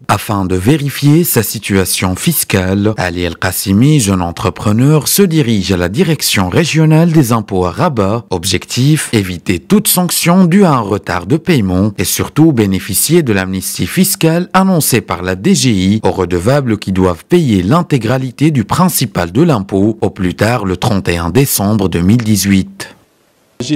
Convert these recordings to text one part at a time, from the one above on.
Afin de vérifier sa situation fiscale, Ali El Qassimi, jeune entrepreneur, se dirige à la direction régionale des impôts à Rabat. Objectif, éviter toute sanction due à un retard de paiement et surtout bénéficier de l'amnistie fiscale annoncée par la DGI aux redevables qui doivent payer l'intégralité du principal de l'impôt au plus tard le 31 décembre 2018. Je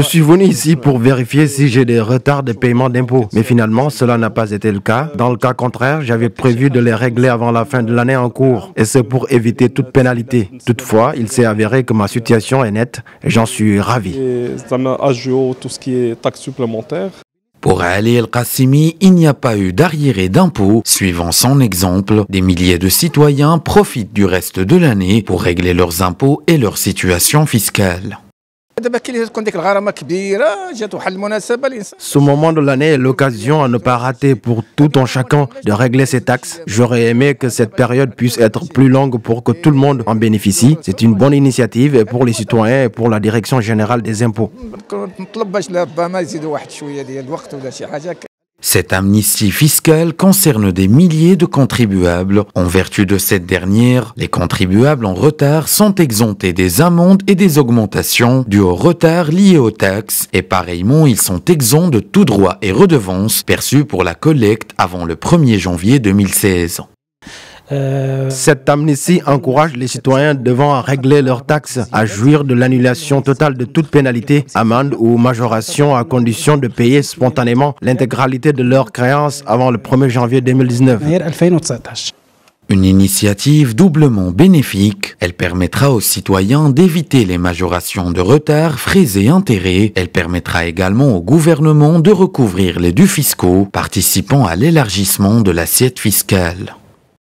suis venu ici pour vérifier si j'ai des retards de paiement d'impôts, mais finalement cela n'a pas été le cas. Dans le cas contraire, j'avais prévu de les régler avant la fin de l'année en cours, et c'est pour éviter toute pénalité. Toutefois, il s'est avéré que ma situation est nette et j'en suis ravi. Pour Ali El Qassimi, il n'y a pas eu d'arriéré d'impôts. Suivant son exemple, des milliers de citoyens profitent du reste de l'année pour régler leurs impôts et leur situation fiscale. Ce moment de l'année est l'occasion à ne pas rater pour tout un chacun de régler ses taxes. J'aurais aimé que cette période puisse être plus longue pour que tout le monde en bénéficie. C'est une bonne initiative pour les citoyens et pour la Direction générale des impôts. Cette amnistie fiscale concerne des milliers de contribuables. En vertu de cette dernière, les contribuables en retard sont exemptés des amendes et des augmentations dues au retard lié aux taxes. Et pareillement, ils sont exempts de tout droit et redevance perçus pour la collecte avant le 1er janvier 2016. Cette amnistie encourage les citoyens devant régler leurs taxes à jouir de l'annulation totale de toute pénalité, amende ou majoration à condition de payer spontanément l'intégralité de leurs créances avant le 1er janvier 2019. Une initiative doublement bénéfique. Elle permettra aux citoyens d'éviter les majorations de retard, frais et intérêts. Elle permettra également au gouvernement de recouvrir les dus fiscaux, participant à l'élargissement de l'assiette fiscale.